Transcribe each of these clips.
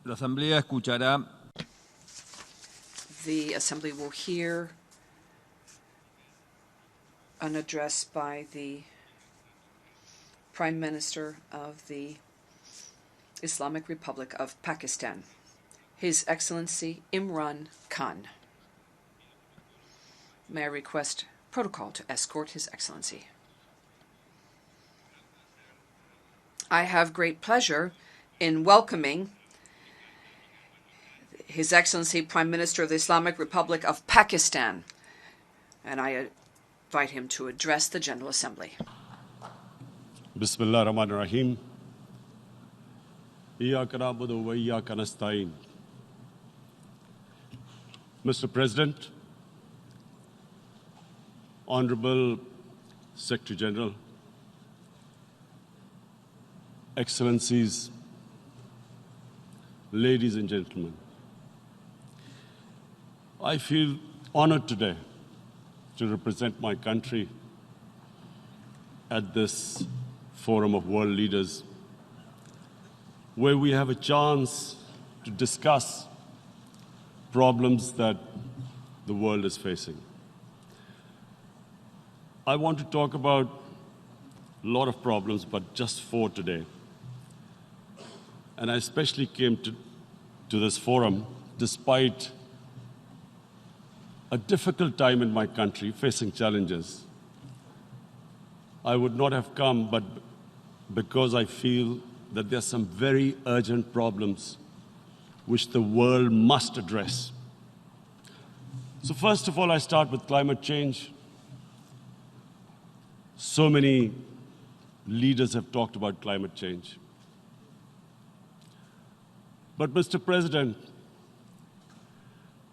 La Asamblea escuchará. The Assembly will hear an address by the Prime Minister of the Islamic Republic of Pakistan, His Excellency Imran Khan. May I request protocol to escort His Excellency? I have great pleasure in welcoming His Excellency Prime Minister of the Islamic Republic of Pakistan, and I invite him to address the General Assembly. Bismillah ar-Rahman ar-Rahim. Iyyaka na'budu wa iyyaka nasta'in. Mr. President, Honorable Secretary General, Excellencies, ladies and gentlemen, I feel honored today to represent my country at this forum of world leaders, where we have a chance to discuss problems that the world is facing. I want to talk about a lot of problems, but just 4 today. And I especially came to this forum despite a difficult time in my country, facing challenges. I would not have come, but because I feel that there are some very urgent problems which the world must address. So first of all, I start with climate change. So many leaders have talked about climate change. But Mr. President,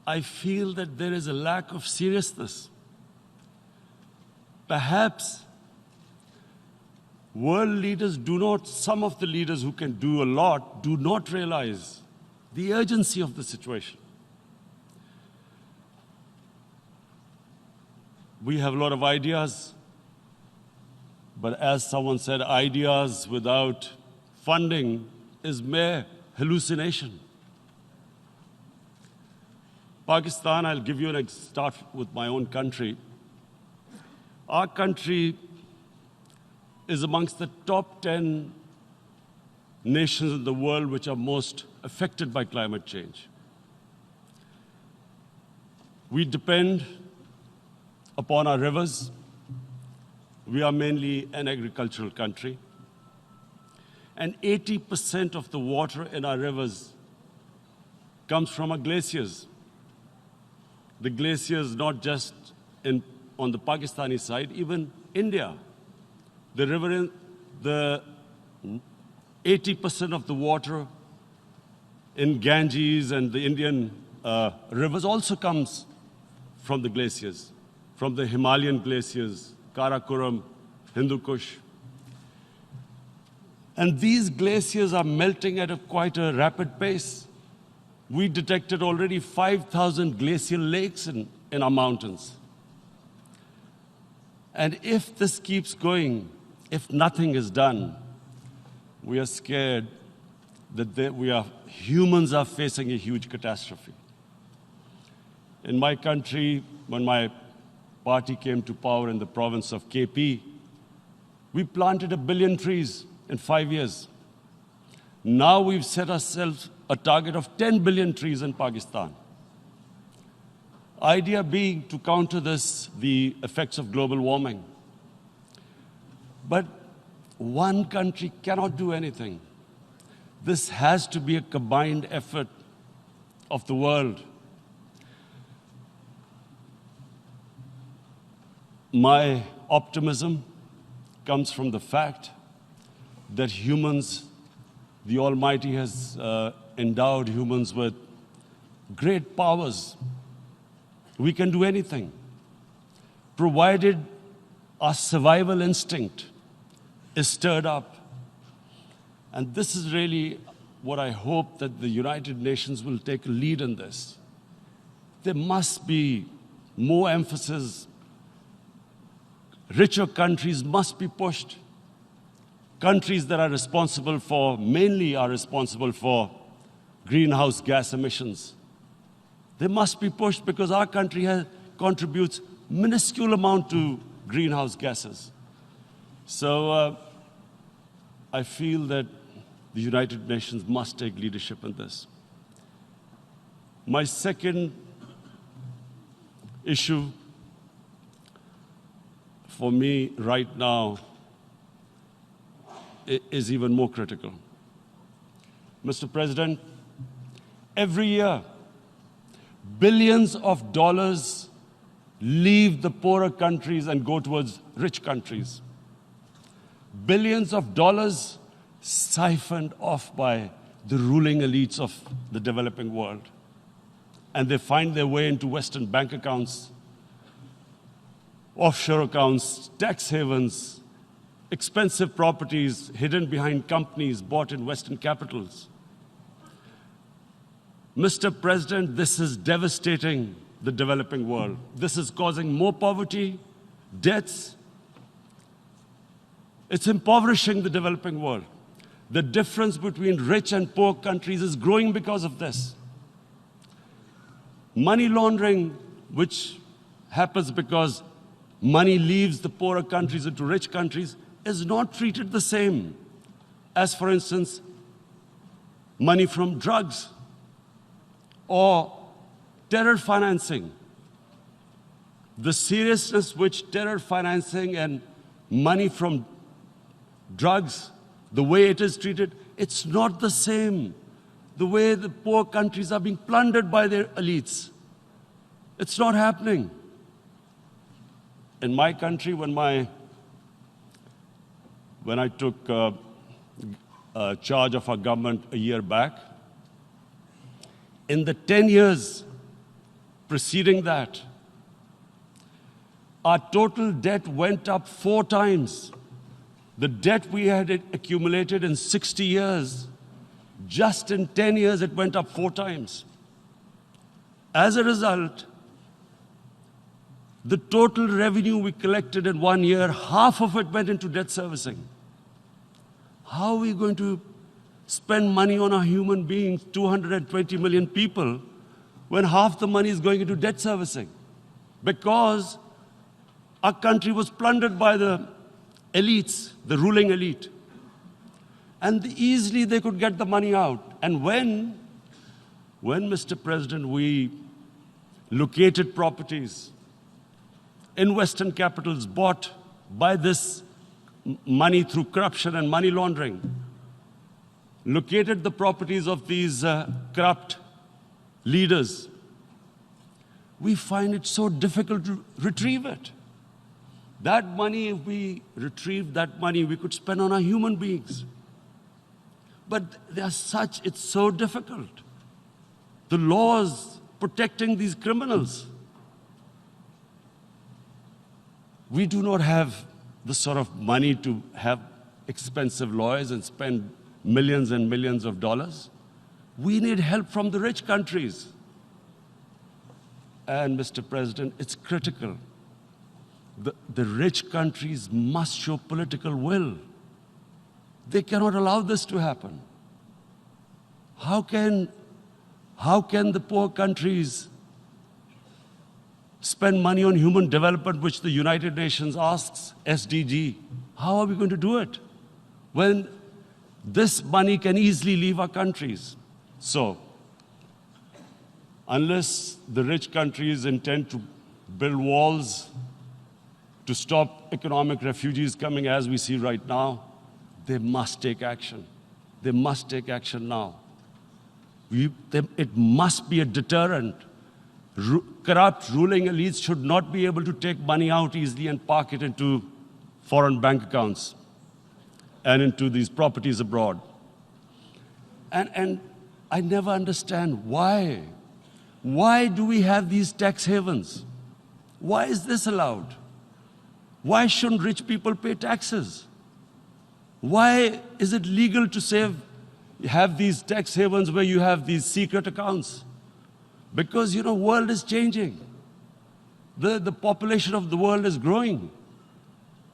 I feel that there is a lack of seriousness. Perhaps world leaders some of the leaders who can do a lot, do not realize the urgency of the situation. We have a lot of ideas, but as someone said, ideas without funding is mere hallucination. Pakistan, I'll give you start with my own country. Our country is amongst the top 10 nations in the world which are most affected by climate change. We depend upon our rivers. We are mainly an agricultural country. And 80% of the water in our rivers comes from our glaciers. The glaciers, not just on the Pakistani side, even India. The 80% of the water in Ganges and the Indian rivers also comes from the glaciers, from the Himalayan glaciers, Karakoram, Hindu Kush. And these glaciers are melting at quite a rapid pace. We detected already 5,000 glacial lakes in our mountains. And if this keeps going, if nothing is done, we are scared that humans are facing a huge catastrophe. In my country, when my party came to power in the province of KP, we planted 1 billion trees in 5 years. Now we've set ourselves a target of 10 billion trees in Pakistan. Idea being to counter the effects of global warming. But one country cannot do anything. This has to be a combined effort of the world. My optimism comes from the fact that humans, the Almighty has endowed humans with great powers. We can do anything, provided our survival instinct is stirred up. And this is really what I hope that the United Nations will take a lead in this. There must be more emphasis. Richer countries must be pushed. Countries that are responsible for greenhouse gas emissions. They must be pushed because our country contributes minuscule amount to greenhouse gases. So I feel that the United Nations must take leadership in this. My second issue for me right now is even more critical. Mr. President, every year, billions of dollars leave the poorer countries and go towards rich countries. Billions of dollars siphoned off by the ruling elites of the developing world. And they find their way into Western bank accounts, offshore accounts, tax havens, expensive properties hidden behind companies bought in Western capitals. Mr. President, this is devastating the developing world. This is causing more poverty, debts. It's impoverishing the developing world. The difference between rich and poor countries is growing because of this. Money laundering, which happens because money leaves the poorer countries into rich countries, is not treated the same as, for instance, money from drugs or terror financing. The seriousness which terror financing and money from drugs, the way it is treated, it's not the same. The way the poor countries are being plundered by their elites. It's not happening. In my country, when I took charge of our government a year back, in the 10 years preceding that, our total debt went up 4 times. The debt we had accumulated in 60 years, just in 10 years, it went up 4 times. As a result, the total revenue we collected in 1 year, half of it went into debt servicing. How are we going to spend money on our human beings, 220 million people, when half the money is going into debt servicing? Because our country was plundered by the elites, the ruling elite. And easily they could get the money out. And when, Mr. President, we located properties in Western capitals bought by this money through corruption and money laundering, located the properties of these corrupt leaders, we find it so difficult to retrieve it. That money, if we retrieved that money, we could spend on our human beings. But it's so difficult. The laws protecting these criminals. We do not have the sort of money to have expensive lawyers and spend millions and millions of dollars. We need help from the rich countries. And, Mr. President, it's critical. The rich countries must show political will. They cannot allow this to happen. How can the poor countries spend money on human development, which the United Nations asks, SDG? How are we going to do it when this money can easily leave our countries? So, unless the rich countries intend to build walls to stop economic refugees coming as we see right now, they must take action. They must take action now. It must be a deterrent. Corrupt ruling elites should not be able to take money out easily and park it into foreign bank accounts and into these properties abroad. And I never understand why. Why do we have these tax havens? Why is this allowed? Why shouldn't rich people pay taxes? Why is it legal to have these tax havens where you have these secret accounts? Because, the world is changing. The population of the world is growing.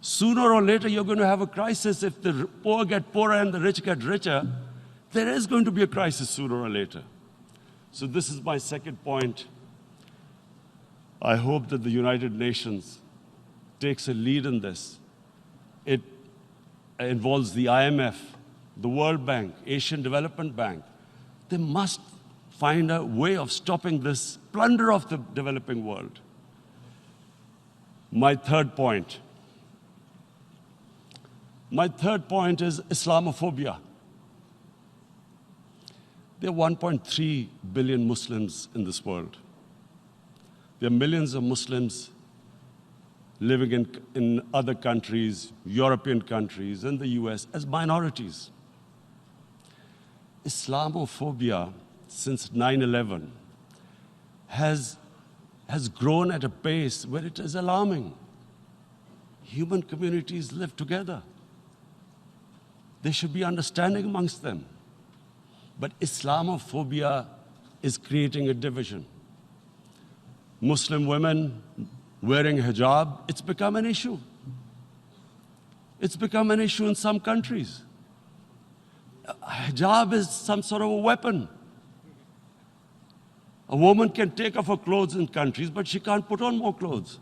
Sooner or later, you're going to have a crisis if the poor get poorer and the rich get richer. There is going to be a crisis sooner or later. So this is my second point. I hope that the United Nations takes a lead in this. It involves the IMF, the World Bank, Asian Development Bank. They must find a way of stopping this plunder of the developing world. My third point is Islamophobia. There are 1.3 billion Muslims in this world. There are millions of Muslims living in other countries, European countries, and the US as minorities. Islamophobia, since 9/11, has grown at a pace where it is alarming. Human communities live together. There should be understanding amongst them. But Islamophobia is creating a division. Muslim women wearing hijab, it's become an issue. It's become an issue in some countries. Hijab is some sort of a weapon. A woman can take off her clothes in countries, but she can't put on more clothes.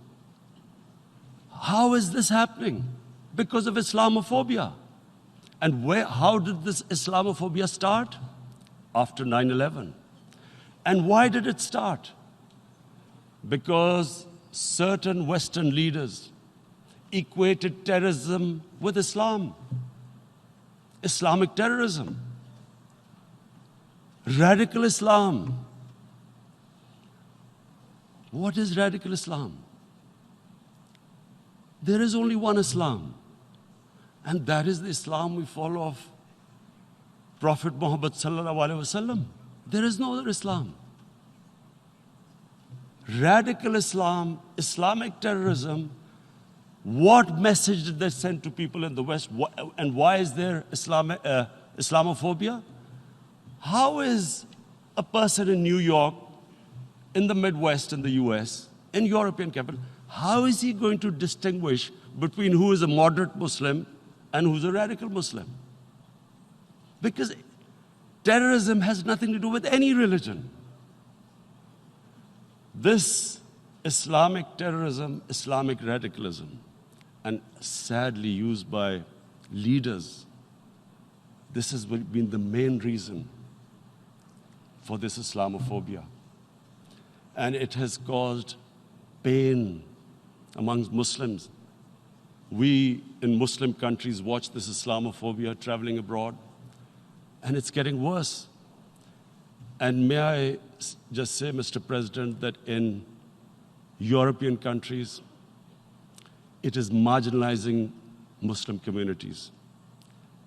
How is this happening? Because of Islamophobia. And how did this Islamophobia start? After 9/11. And why did it start? Because certain Western leaders equated terrorism with Islam. Islamic terrorism. Radical Islam. What is radical Islam? There is only one Islam, and that is the Islam we follow of Prophet Muhammad sallallahu alaihi wasallam. There is no other Islam. Radical Islam, Islamic terrorism, what message did they send to people in the West? And why is there Islamophobia? How is a person in New York, in the Midwest, in the US, in European capital, how is he going to distinguish between who is a moderate Muslim and who's a radical Muslim? Because terrorism has nothing to do with any religion. This Islamic terrorism, Islamic radicalism, and sadly used by leaders, this has been the main reason for this Islamophobia. And it has caused pain amongst Muslims. We in Muslim countries watch this Islamophobia traveling abroad, and it's getting worse. And may I just say, Mr. President, that in European countries, it is marginalizing Muslim communities.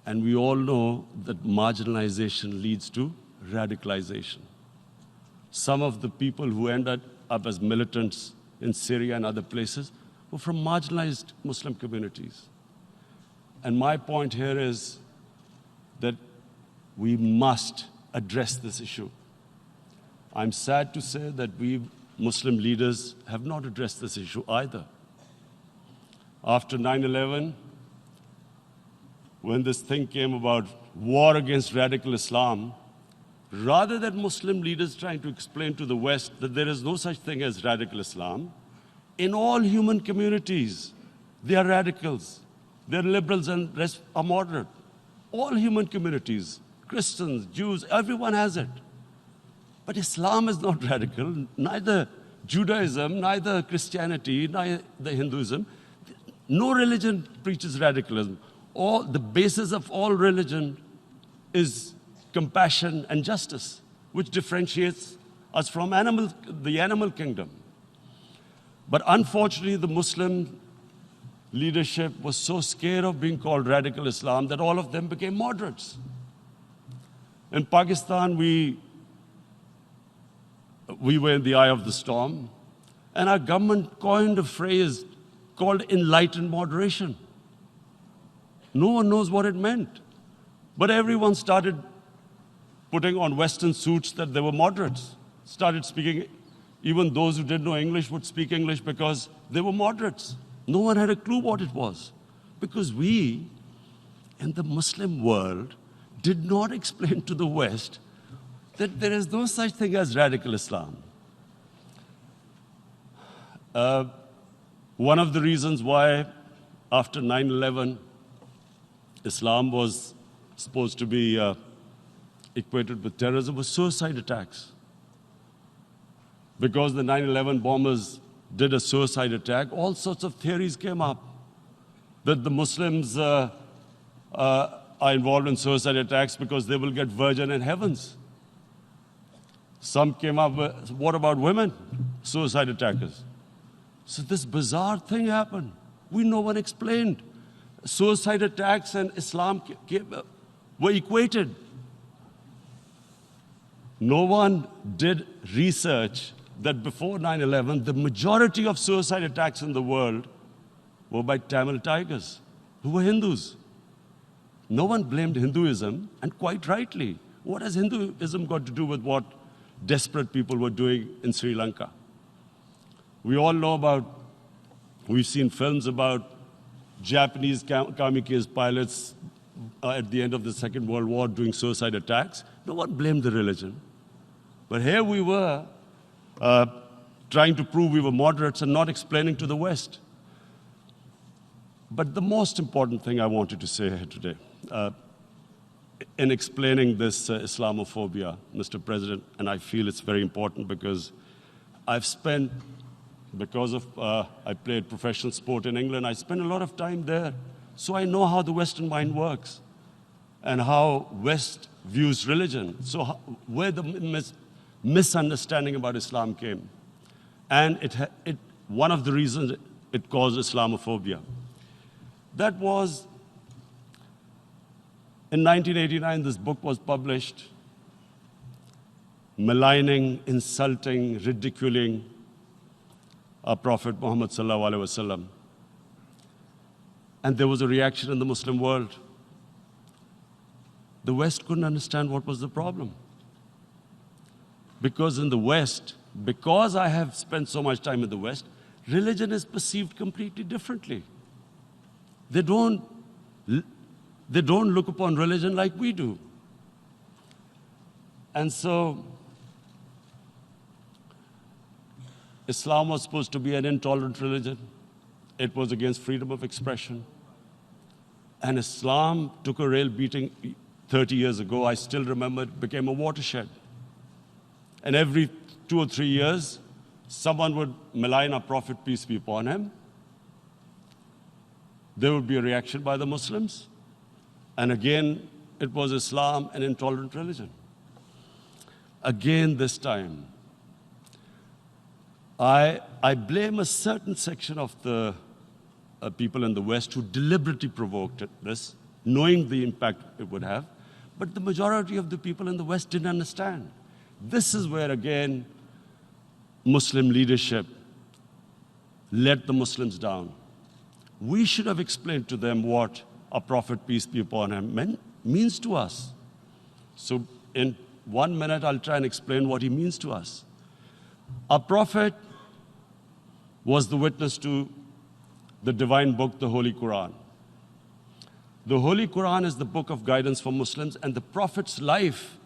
And we all know that marginalization leads to radicalization. Some of the people who ended up as militants in Syria and other places were from marginalized Muslim communities. And my point here is that we must address this issue. I'm sad to say that we Muslim leaders have not addressed this issue either. After 9/11, when this thing came about war against radical Islam, rather than Muslim leaders trying to explain to the West that there is no such thing as radical Islam, in all human communities, they are radicals. They're liberals and rest are moderate. All human communities, Christians, Jews, everyone has it. But Islam is not radical, neither Judaism, neither Christianity, neither Hinduism. No religion preaches radicalism. The basis of all religion is compassion and justice, which differentiates us from the animal kingdom. But unfortunately, the Muslim leadership was so scared of being called radical Islam that all of them became moderates. In Pakistan, we were in the eye of the storm, and our government coined a phrase called enlightened moderation. No one knows what it meant, but everyone started putting on Western suits that they were moderates, started speaking. Even those who didn't know English would speak English because they were moderates. No one had a clue what it was, because we, in the Muslim world, did not explain to the West that there is no such thing as radical Islam. One of the reasons why after 9/11, Islam was supposed to be equated with terrorism was suicide attacks. Because the 9/11 bombers did a suicide attack, all sorts of theories came up that the Muslims are involved in suicide attacks because they will get virgin in heavens. Some came up with, what about women, suicide attackers? So this bizarre thing happened. No one explained. Suicide attacks and Islam were equated. No one did research that before 9/11, the majority of suicide attacks in the world were by Tamil Tigers, who were Hindus. No one blamed Hinduism, and quite rightly. What has Hinduism got to do with what desperate people were doing in Sri Lanka? We all know we've seen films about Japanese kamikaze pilots at the end of the Second World War doing suicide attacks. No one blamed the religion. But here we were trying to prove we were moderates and not explaining to the West. But the most important thing I wanted to say here today, in explaining this Islamophobia, Mr. President, and I feel it's very important because I played professional sport in England, I spent a lot of time there, so I know how the Western mind works and how West views religion. So where the misunderstanding about Islam came. And one of the reasons it caused Islamophobia. That was, in 1989, this book was published, maligning, insulting, ridiculing our Prophet Muhammad sallallahu alaihi wasallam. And there was a reaction in the Muslim world. The West couldn't understand what was the problem. Because in the West, because I have spent so much time in the West, religion is perceived completely differently. They don't look upon religion like we do. And so, Islam was supposed to be an intolerant religion. It was against freedom of expression. And Islam took a real beating 30 years ago. I still remember it became a watershed. And every 2 or 3 years, someone would malign our Prophet, peace be upon him. There would be a reaction by the Muslims. And again, it was Islam, an intolerant religion. Again, this time, I blame a certain section of the people in the West who deliberately provoked this, knowing the impact it would have. But the majority of the people in the West didn't understand. This is where, again, Muslim leadership let the Muslims down. We should have explained to them what our Prophet, peace be upon him, means to us. So in 1 minute, I'll try and explain what he means to us. Our Prophet was the witness to the divine book, the Holy Quran. The Holy Quran is the book of guidance for Muslims, and the Prophet's life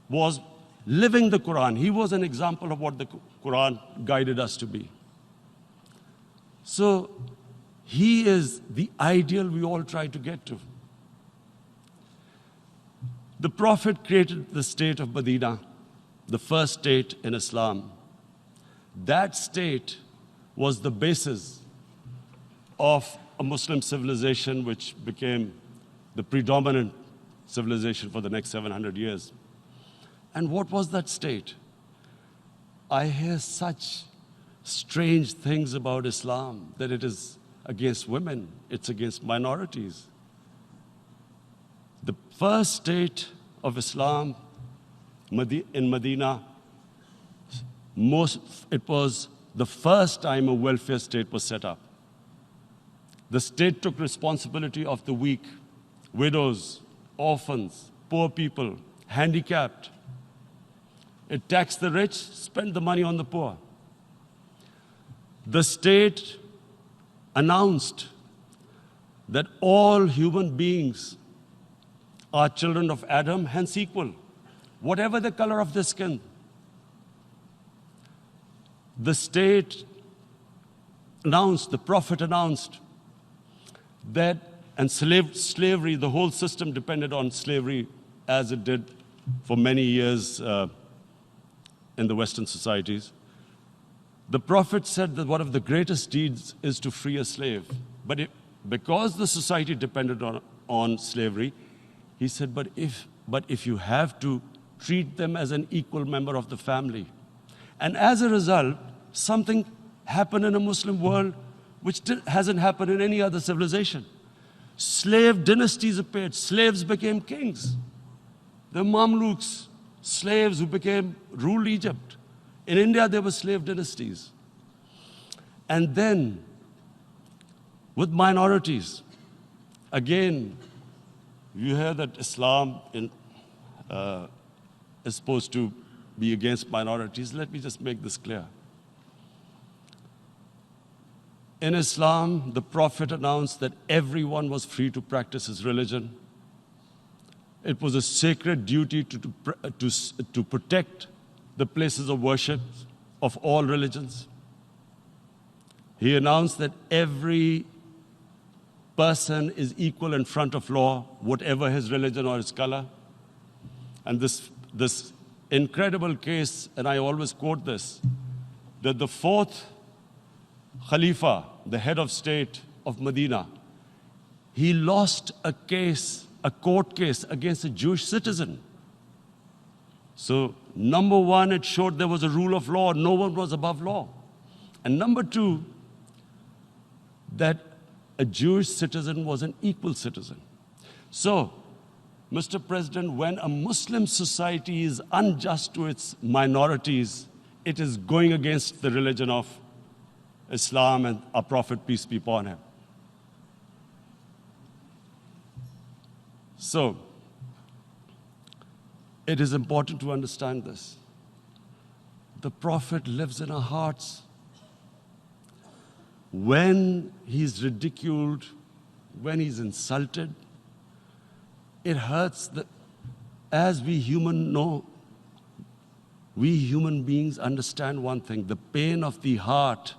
was living the Quran. He was an example of what the Quran guided us to be. So he is the ideal we all try to get to. The Prophet created the state of Medina, the first state in Islam. That state was the basis of a Muslim civilization which became the predominant civilization for the next 700 years. And what was that state? I hear such strange things about Islam, that it is against women, it's against minorities. The first state of Islam in Medina, it was the first time a welfare state was set up. The state took responsibility of the weak, widows, orphans, poor people, handicapped. It taxed the rich, spent the money on the poor. The state announced that all human beings are children of Adam, hence equal, whatever the color of their skin. The state announced, the Prophet announced that, and slavery, the whole system depended on slavery as it did for many years in the Western societies. The Prophet said that one of the greatest deeds is to free a slave. But because the society depended on slavery, he said, but if you have to treat them as an equal member of the family. And as a result, something happened in a Muslim world which hasn't happened in any other civilization. Slave dynasties appeared. Slaves became kings. The Mamluks, slaves who ruled Egypt. In India, there were slave dynasties. And then, with minorities, again, you hear that Islam is supposed to be against minorities. Let me just make this clear. In Islam, the Prophet announced that everyone was free to practice his religion. It was a sacred duty to protect the places of worship of all religions. He announced that every person is equal in front of law, whatever his religion or his color. And this incredible case, and I always quote this, that the fourth Khalifa, the head of state of Medina, he lost a court case against a Jewish citizen. So, number one, it showed there was a rule of law, no one was above law. And number two, that a Jewish citizen was an equal citizen. So, Mr. President, when a Muslim society is unjust to its minorities, it is going against the religion of Islam and our Prophet, peace be upon him. So, it is important to understand this. The Prophet lives in our hearts. When he's ridiculed, when he's insulted, it hurts. As we human beings understand one thing, the pain of the heart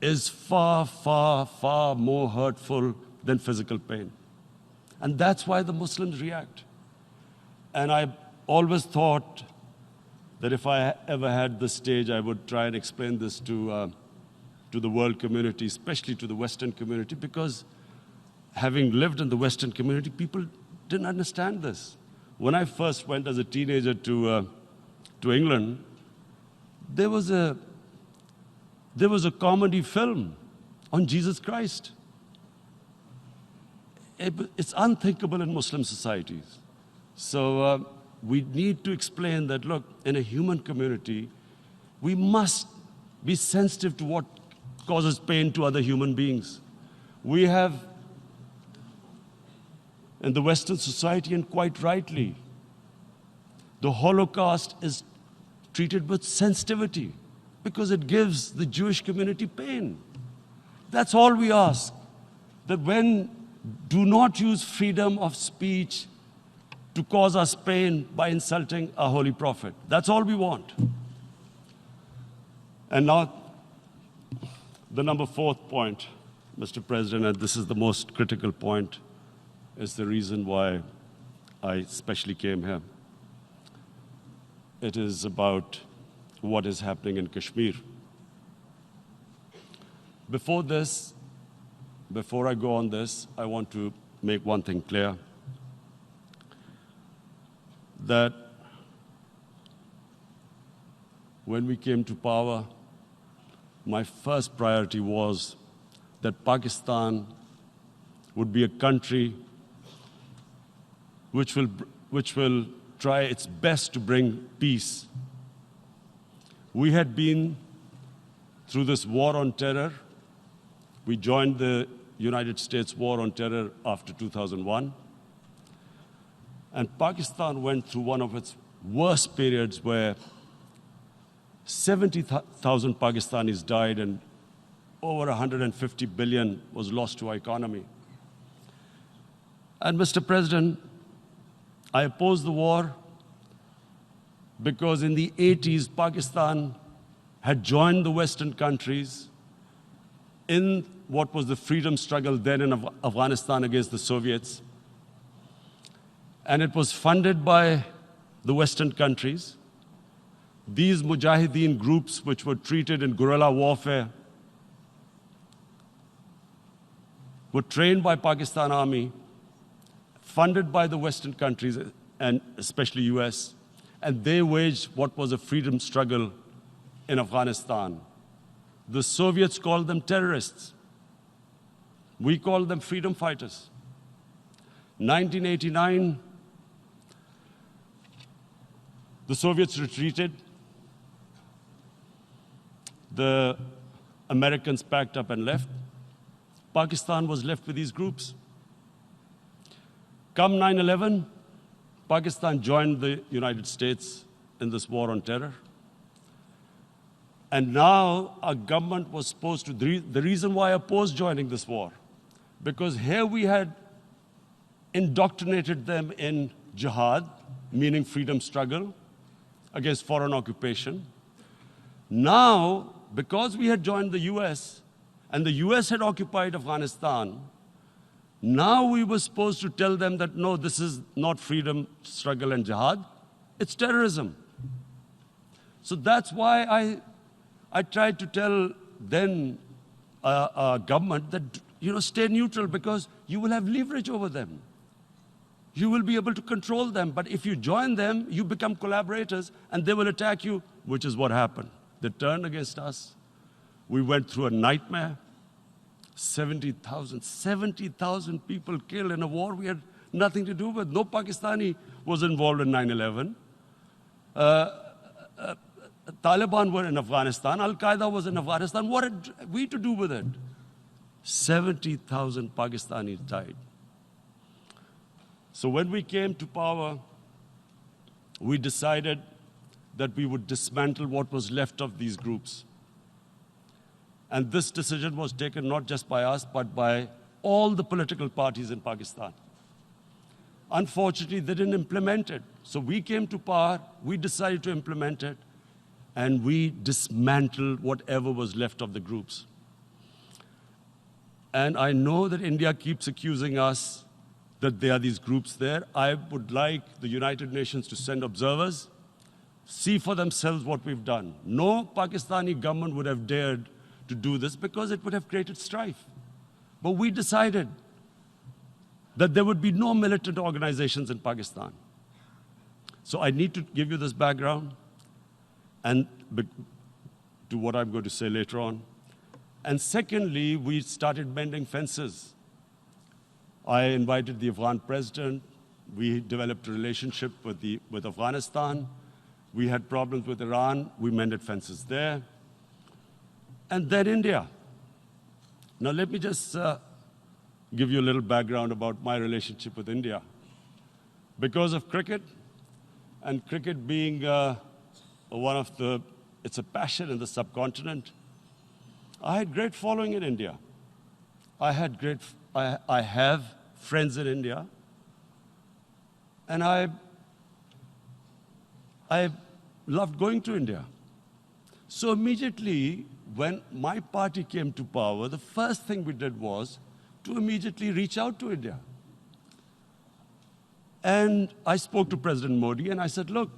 is far, far, far more hurtful than physical pain. And that's why the Muslims react. And I always thought that if I ever had the stage, I would try and explain this to the world community, especially to the Western community, because having lived in the Western community, people didn't understand this. When I first went as a teenager to England, there was a comedy film on Jesus Christ. It's unthinkable in Muslim societies. So we need to explain that, look, in a human community, we must be sensitive to what causes pain to other human beings. We have, in the Western society, and quite rightly, the Holocaust is treated with sensitivity because it gives the Jewish community pain. That's all we ask. That do not use freedom of speech to cause us pain by insulting our holy prophet. That's all we want. And now, the number fourth point, Mr. President, and this is the most critical point, is the reason why I especially came here. It is about what is happening in Kashmir. Before I go on this, I want to make one thing clear, that when we came to power, my first priority was that Pakistan would be a country which will try its best to bring peace. We had been through this war on terror. We joined the United States war on terror after 2001. And Pakistan went through one of its worst periods where 70,000 Pakistanis died and over 150 billion was lost to our economy. And Mr. President, I opposed the war because in the 80s, Pakistan had joined the Western countries in what was the freedom struggle then in Afghanistan against the Soviets. And it was funded by the Western countries. These Mujahideen groups, which were treated in guerrilla warfare, were trained by Pakistan Army, funded by the Western countries, and especially US, and they waged what was a freedom struggle in Afghanistan. The Soviets called them terrorists. We called them freedom fighters. 1989, the Soviets retreated. The Americans packed up and left. Pakistan was left with these groups. Come 9/11, Pakistan joined the United States in this war on terror. And now our government was supposed to, the reason why I opposed joining this war, because here we had indoctrinated them in jihad, meaning freedom struggle against foreign occupation. Now, because we had joined the US, and the US had occupied Afghanistan, now we were supposed to tell them that, no, this is not freedom struggle and jihad, it's terrorism. So that's why I tried to tell then government that, stay neutral because you will have leverage over them. You will be able to control them. But if you join them, you become collaborators and they will attack you, which is what happened. They turned against us. We went through a nightmare. 70,000 people killed in a war we had nothing to do with. No Pakistani was involved in 9/11. Taliban were in Afghanistan. Al-Qaeda was in Afghanistan. What had we to do with it? 70,000 Pakistanis died. So when we came to power, we decided that we would dismantle what was left of these groups. And this decision was taken not just by us, but by all the political parties in Pakistan. Unfortunately, they didn't implement it. So we came to power, we decided to implement it, and we dismantled whatever was left of the groups. And I know that India keeps accusing us that there are these groups there. I would like the United Nations to send observers, see for themselves what we've done. No Pakistani government would have dared to do this because it would have created strife. But we decided that there would be no militant organizations in Pakistan. So I need to give you this background and to what I'm going to say later on. And secondly, we started mending fences. I invited the Afghan president. We developed a relationship with Afghanistan. We had problems with Iran. We mended fences there. And then India. Now let me just give you a little background about my relationship with India. Because of cricket, and cricket being it's a passion in the subcontinent, I had great following in India. I have friends in India, and I loved going to India. So immediately, when my party came to power, the first thing we did was to immediately reach out to India. And I spoke to President Modi and I said, look,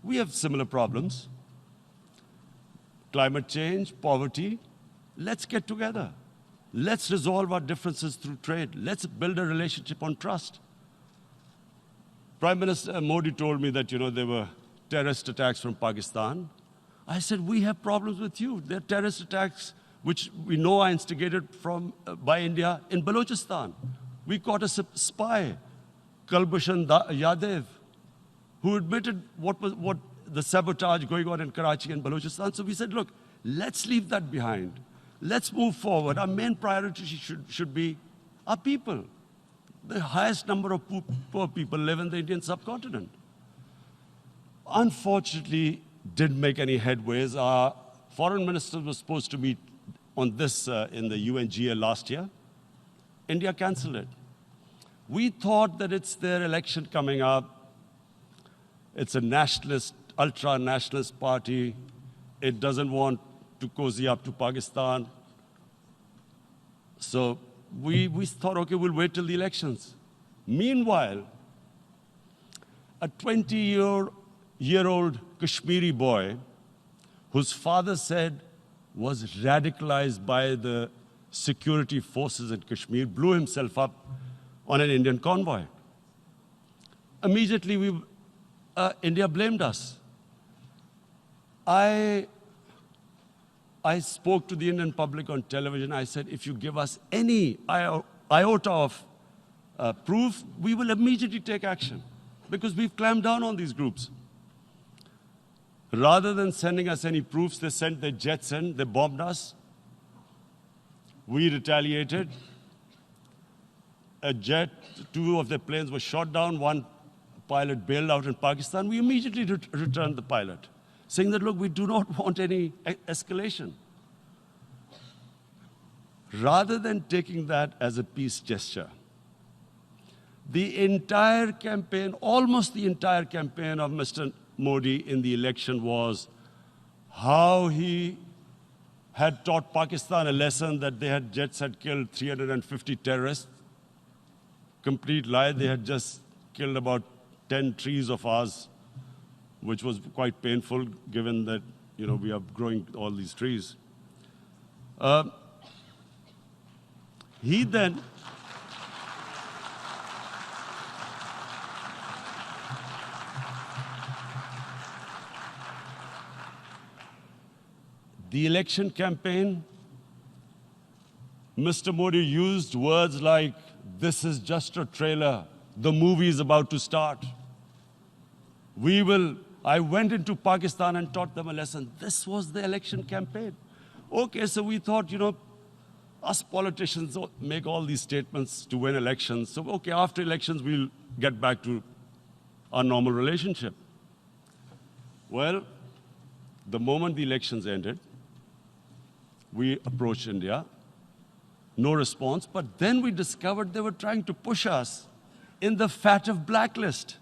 we have similar problems. Climate change, poverty, let's get together. Let's resolve our differences through trade. Let's build a relationship on trust. Prime Minister Modi told me that, there were terrorist attacks from Pakistan. I said, we have problems with you. There are terrorist attacks which we know are instigated by India in Balochistan. We caught a spy, Kulbhushan Yadav, who admitted what the sabotage going on in Karachi and Balochistan. So we said, look, let's leave that behind. Let's move forward. Our main priority should be our people. The highest number of poor people live in the Indian subcontinent. Unfortunately, didn't make any headways. Our foreign ministers were supposed to meet on this in the UNGA last year. India canceled it. We thought that it's their election coming up. It's a nationalist, ultra-nationalist party. It doesn't want to cozy up to Pakistan. So we thought, okay, we'll wait till the elections. Meanwhile, a 20-year-old Kashmiri boy, whose father said was radicalized by the security forces in Kashmir, blew himself up on an Indian convoy. Immediately, India blamed us. I spoke to the Indian public on television. I said, if you give us any iota of proof, we will immediately take action, because we've clamped down on these groups. Rather than sending us any proofs, they sent their jets in, they bombed us. We retaliated. A jet, 2 of their planes were shot down, 1 pilot bailed out in Pakistan. We immediately returned the pilot, saying that, look, we do not want any escalation. Rather than taking that as a peace gesture, the entire campaign, almost the entire campaign of Mr. Modi in the election was how he had taught Pakistan a lesson that jets had killed 350 terrorists. Complete lie. They had just killed about 10 trees of ours, which was quite painful given that, we are growing all these trees. He then the election campaign, Mr. Modi used words like, this is just a trailer, the movie is about to start. I went into Pakistan and taught them a lesson. This was the election campaign. Okay, so we thought, us politicians make all these statements to win elections. So, okay, after elections, we'll get back to our normal relationship. Well, the moment the elections ended, we approached India, no response, but then we discovered they were trying to push us in the FATF blacklist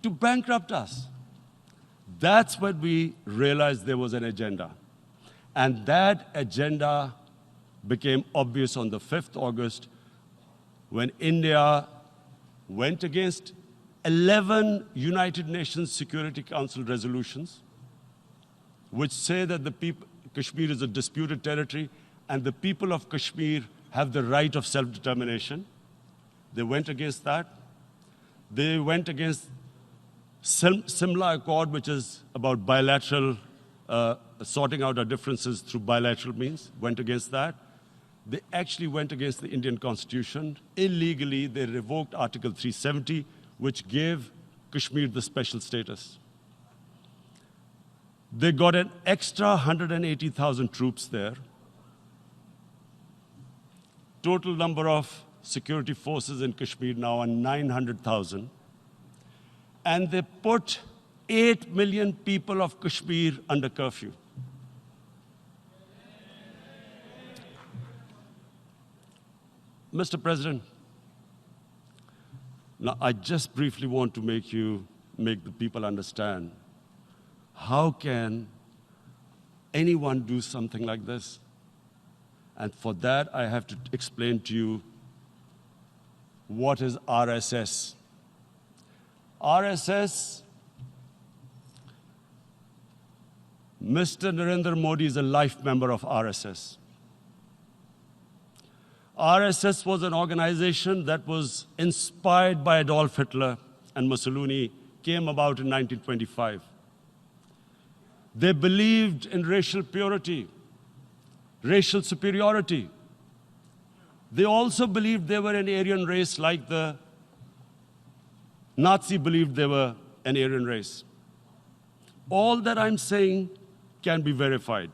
to bankrupt us. That's when we realized there was an agenda. And that agenda became obvious on the 5th August when India went against 11 United Nations Security Council resolutions, which say that Kashmir is a disputed territory and the people of Kashmir have the right of self-determination. They went against that. They went against Simla Accord, which is about bilateral, sorting out our differences through bilateral means, went against that. They actually went against the Indian Constitution. Illegally, they revoked Article 370, which gave Kashmir the special status. They got an extra 180,000 troops there. Total number of security forces in Kashmir now are 900,000. And they put 8 million people of Kashmir under curfew. Mr. President, now I just briefly want to make the people understand, how can anyone do something like this? And for that, I have to explain to you what is RSS. RSS, Mr. Narendra Modi is a life member of RSS. RSS was an organization that was inspired by Adolf Hitler and Mussolini, came about in 1925. They believed in racial purity, racial superiority. They also believed they were an Aryan race like the Nazi believed they were an Aryan race. All that I'm saying can be verified.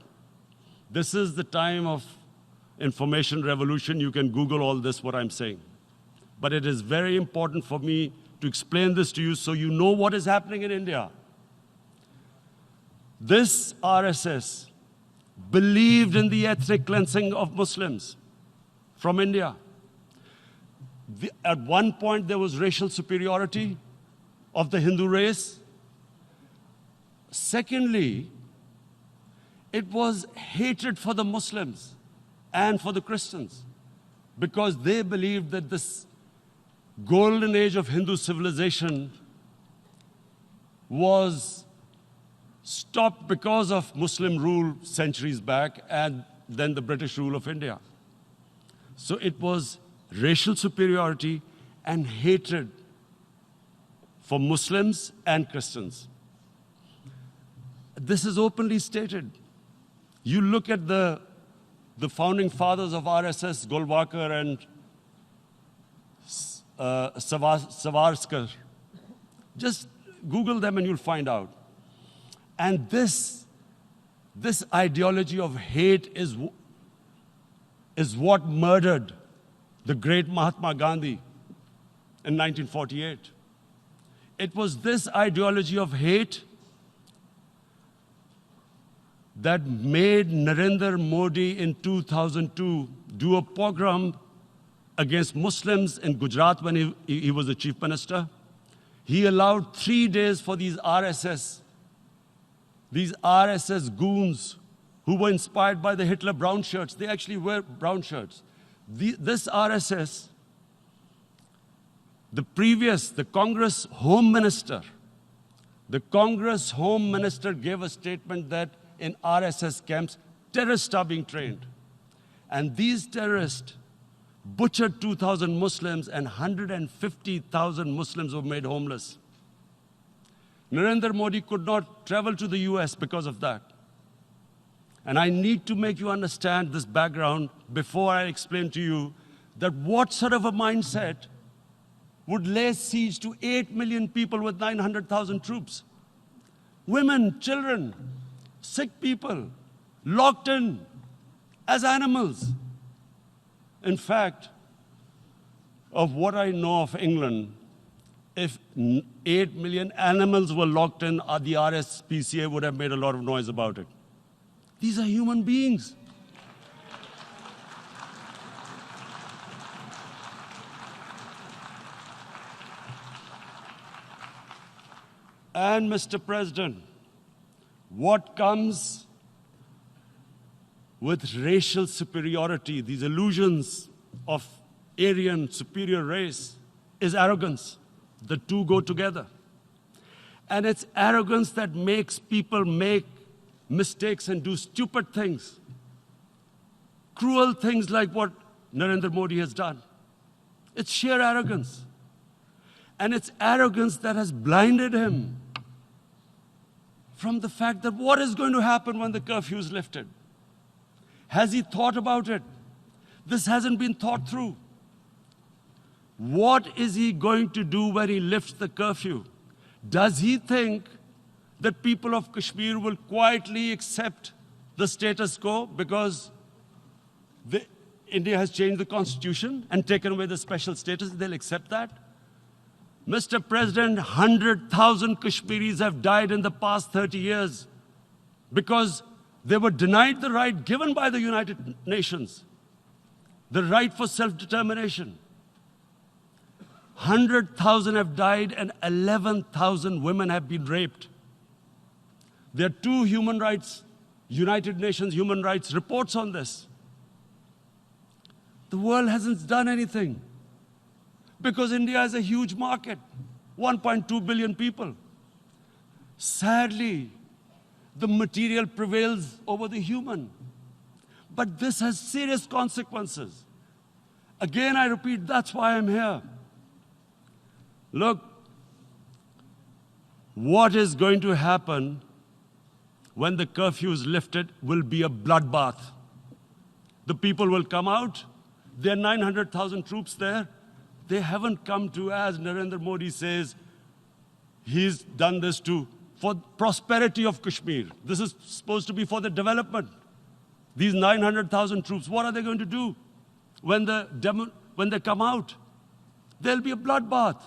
This is the time of information revolution. You can Google all this, what I'm saying. But it is very important for me to explain this to you so you know what is happening in India. This RSS believed in the ethnic cleansing of Muslims from India. At one point, there was racial superiority of the Hindu race. Secondly, it was hatred for the Muslims and for the Christians, because they believed that this golden age of Hindu civilization was stopped because of Muslim rule centuries back and then the British rule of India. So it was racial superiority and hatred for Muslims and Christians. This is openly stated. You look at the founding fathers of RSS, Golwalkar and Savarkar. Just Google them and you'll find out. And this ideology of hate is what murdered the great Mahatma Gandhi in 1948. It was this ideology of hate that made Narendra Modi in 2002 do a pogrom against Muslims in Gujarat when he was the chief minister. He allowed 3 days for these RSS goons who were inspired by the Hitler brown shirts. They actually wear brown shirts. This RSS, the Congress Home Minister gave a statement that in RSS camps, terrorists are being trained. And these terrorists butchered 2,000 Muslims and 150,000 Muslims were made homeless. Narendra Modi could not travel to the US because of that. And I need to make you understand this background before I explain to you that what sort of a mindset would lay siege to 8 million people with 900,000 troops. Women, children, sick people, locked in as animals. In fact, of what I know of England, if 8 million animals were locked in, the RSPCA would have made a lot of noise about it. These are human beings. And Mr. President, what comes with racial superiority, these illusions of Aryan superior race, is arrogance. The two go together. And it's arrogance that makes people make mistakes and do stupid things. Cruel things like what Narendra Modi has done. It's sheer arrogance. And it's arrogance that has blinded him from the fact that what is going to happen when the curfew is lifted? Has he thought about it? This hasn't been thought through. What is he going to do when he lifts the curfew? Does he think that people of Kashmir will quietly accept the status quo because India has changed the constitution and taken away the special status? They'll accept that? Mr. President, 100,000 Kashmiris have died in the past 30 years because they were denied the right given by the United Nations, the right for self-determination. 100,000 have died and 11,000 women have been raped. There are 2 United Nations human rights reports on this. The world hasn't done anything because India is a huge market, 1.2 billion people. Sadly, the material prevails over the human. But this has serious consequences. Again, I repeat, that's why I'm here. Look, what is going to happen when the curfew is lifted will be a bloodbath. The people will come out. There are 900,000 troops there. They haven't come to, as Narendra Modi says, he's done this for prosperity of Kashmir. This is supposed to be for the development. These 900,000 troops, what are they going to do when they come out? There'll be a bloodbath.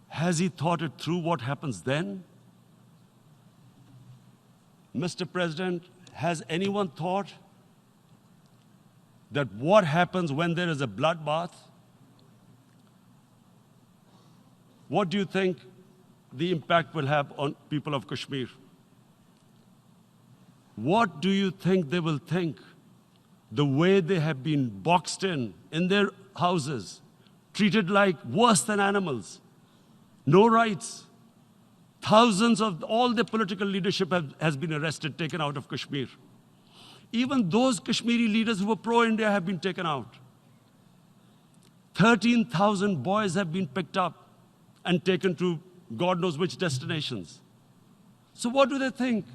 Has he thought it through what happens then? Mr. President, has anyone thought that what happens when there is a bloodbath? What do you think the impact will have on people of Kashmir? What do you think they will think? The way they have been boxed in their houses, treated like worse than animals, no rights. Thousands of all the political leadership has been arrested, taken out of Kashmir. Even those Kashmiri leaders who were pro-India have been taken out. 13,000 boys have been picked up and taken to God knows which destinations. So what do they think?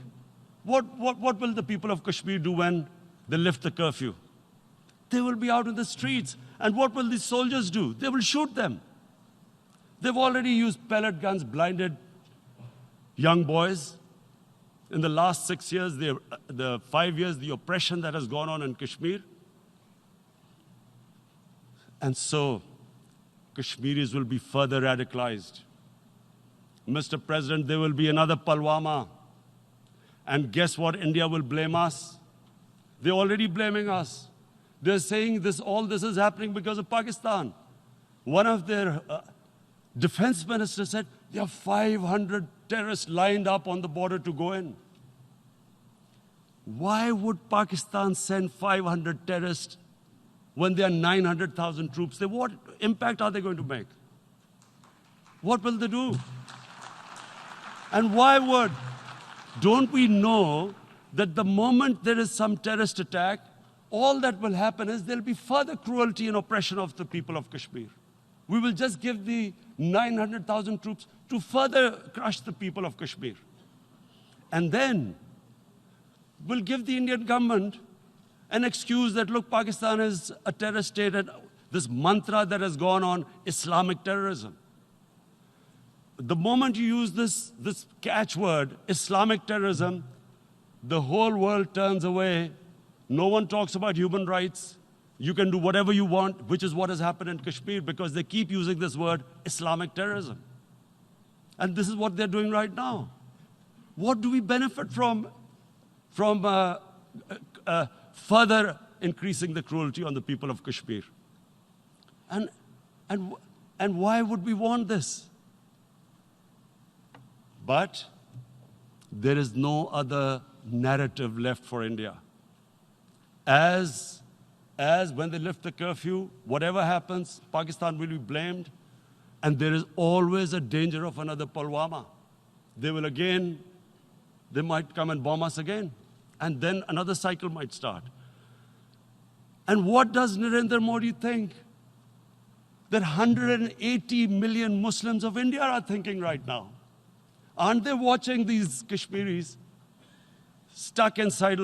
What will the people of Kashmir do when they lift the curfew? They will be out in the streets. And what will these soldiers do? They will shoot them. They've already used pellet guns, blinded young boys. In the last 6 years, the 5 years, the oppression that has gone on in Kashmir. And so, Kashmiris will be further radicalized. Mr. President, there will be another Pulwama. And guess what? India will blame us. They're already blaming us. They're saying all this is happening because of Pakistan. One of their defense ministers said, there are 500 terrorists lined up on the border to go in. Why would Pakistan send 500 terrorists when there are 900,000 troops? What impact are they going to make? What will they do? And why would? Don't we know that the moment there is some terrorist attack, all that will happen is there'll be further cruelty and oppression of the people of Kashmir. We will just give the 900,000 troops to further crush the people of Kashmir. And then we'll give the Indian government an excuse that, look, Pakistan is a terrorist state, and this mantra that has gone on, Islamic terrorism. The moment you use this catchword, Islamic terrorism, the whole world turns away. No one talks about human rights. You can do whatever you want, which is what has happened in Kashmir, because they keep using this word, Islamic terrorism. And this is what they're doing right now. What do we benefit from further increasing the cruelty on the people of Kashmir? And why would we want this? But there is no other narrative left for India. As when they lift the curfew, whatever happens, Pakistan will be blamed, and there is always a danger of another Pulwama. They might come and bomb us again, and then another cycle might start. And what does Narendra Modi think? That 180 million Muslims of India are thinking right now. Aren't they watching these Kashmiris stuck inside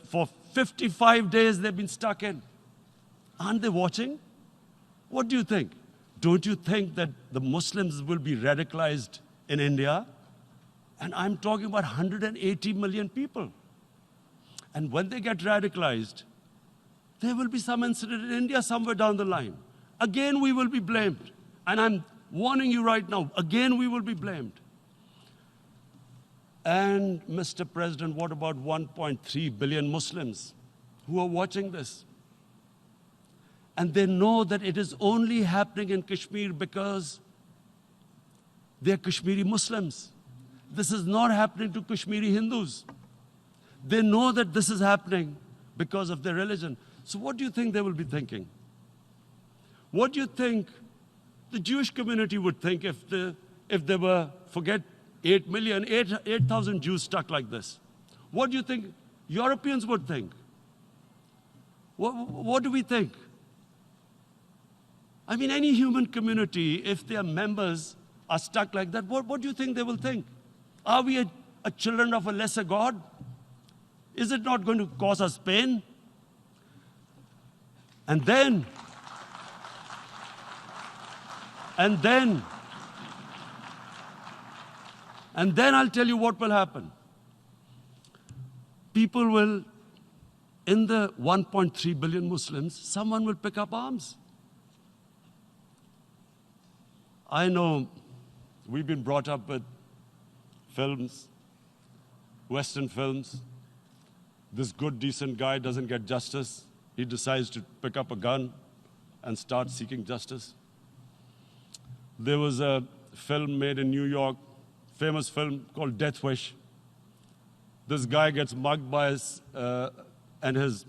for 55 days they've been stuck in? Aren't they watching? What do you think? Don't you think that the Muslims will be radicalized in India? And I'm talking about 180 million people. And when they get radicalized, there will be some incident in India somewhere down the line. Again, we will be blamed. And I'm warning you right now, again, we will be blamed. And Mr. President, what about 1.3 billion Muslims who are watching this? And they know that it is only happening in Kashmir because they're Kashmiri Muslims. This is not happening to Kashmiri Hindus. They know that this is happening because of their religion. So what do you think they will be thinking? What do you think the Jewish community would think if there were, forget 8,000 Jews stuck like this? What do you think Europeans would think? What do we think? I mean, any human community, if their members are stuck like that, what do you think they will think? Are we a children of a lesser God? Is it not going to cause us pain? And then I'll tell you what will happen. People will, in the 1.3 billion Muslims, someone will pick up arms. I know we've been brought up with films, Western films. This good, decent guy doesn't get justice. he decides to pick up a gun and start seeking justice. There was a film made in New York, famous film called Death Wish. This guy gets mugged by and his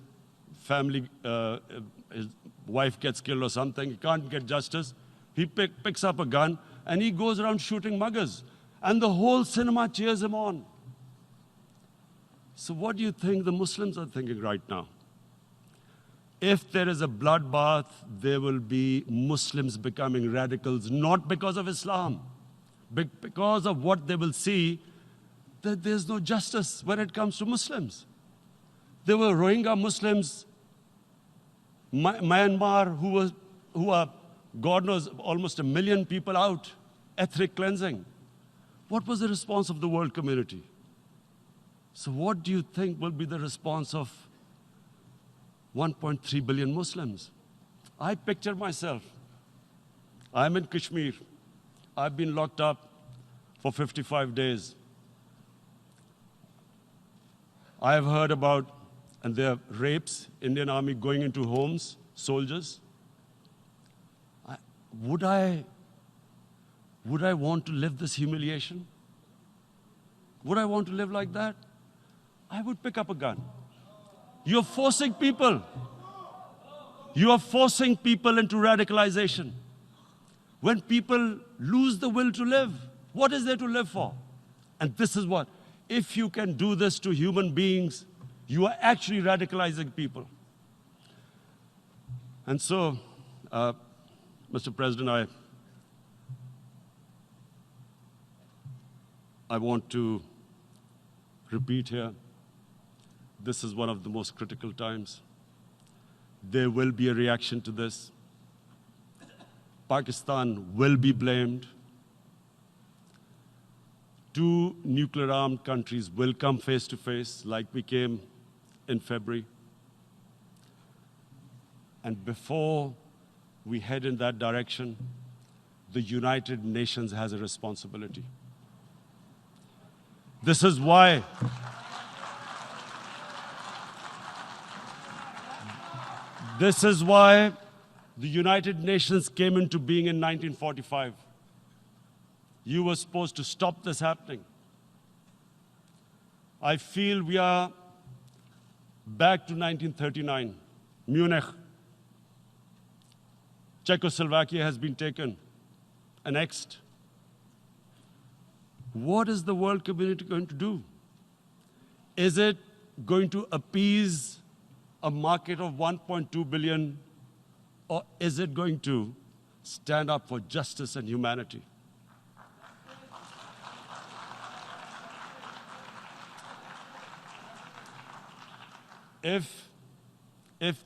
family, his wife gets killed or something. He can't get justice. He picks up a gun and he goes around shooting muggers. And the whole cinema cheers him on. So what do you think the Muslims are thinking right now? If there is a bloodbath, there will be Muslims becoming radicals, not because of Islam, but because of what they will see, that there's no justice when it comes to Muslims. There were Rohingya Muslims, Myanmar, who are, God knows, almost 1 million people out, ethnic cleansing. What was the response of the world community? So what do you think will be the response of 1.3 billion Muslims? I picture myself. I'm in Kashmir. I've been locked up for 55 days. I have heard about, and there are rapes, Indian Army going into homes, soldiers. Would I want to live this humiliation? Would I want to live like that? I would pick up a gun. You're forcing people. You are forcing people into radicalization. When people lose the will to live, what is there to live for? And this is what, if you can do this to human beings, you are actually radicalizing people. And so, Mr. President, I want to repeat here, this is one of the most critical times. There will be a reaction to this. Pakistan will be blamed. 2 nuclear-armed countries will come face to face like we came in February. And before we head in that direction, the United Nations has a responsibility. This is why the United Nations came into being in 1945. You were supposed to stop this happening. I feel we are back to 1939, Munich. Czechoslovakia has been taken, annexed. What is the world community going to do? Is it going to appease a market of 1.2 billion, or is it going to stand up for justice and humanity? If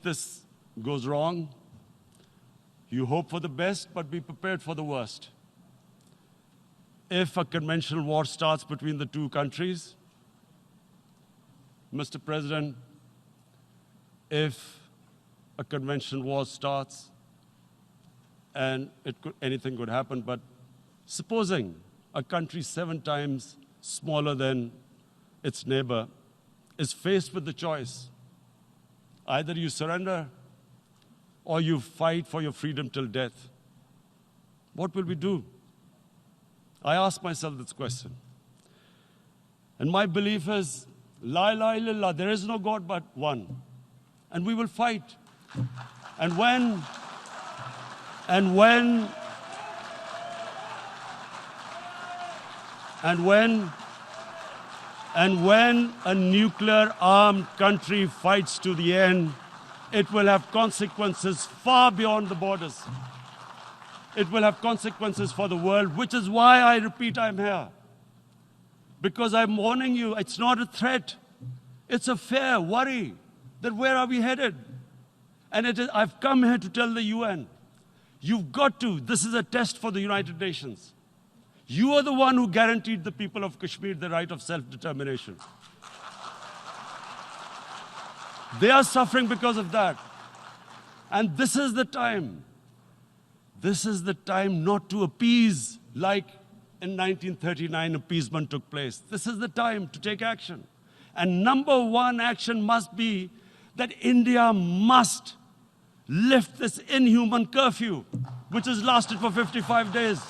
this goes wrong, you hope for the best, but be prepared for the worst. If a conventional war starts between the 2 countries, Mr. President, if a conventional war starts, and anything could happen, but supposing a country 7 times smaller than its neighbor is faced with the choice, either you surrender or you fight for your freedom till death, what will we do? I ask myself this question. And my belief is, La ilaha illallah, there is no God but one. And we will fight. And when a nuclear-armed country fights to the end, it will have consequences far beyond the borders. It will have consequences for the world, which is why I repeat I'm here. Because I'm warning you, it's not a threat. It's a fair worry that where are we headed? And I've come here to tell the UN, you've got to, this is a test for the United Nations. You are the one who guaranteed the people of Kashmir the right of self-determination. They are suffering because of that. And this is the time. This is the time not to appease like in 1939 appeasement took place. This is the time to take action. And number 1 action must be that India must lift this inhuman curfew, which has lasted for 55 days.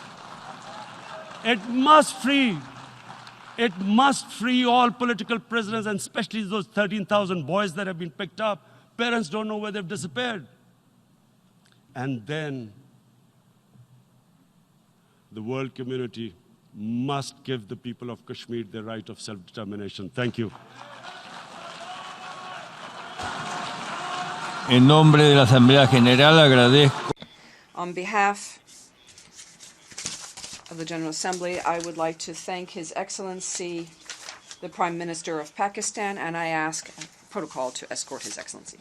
It must free all political prisoners, and especially those 13,000 boys that have been picked up. Parents don't know where they've disappeared. And then the world community must give the people of Kashmir the right of self-determination. Thank you. En nombre de la Asamblea General agradezco. On behalf of the General Assembly, I would like to thank His Excellency, the Prime Minister of Pakistan, and I ask protocol to escort His Excellency.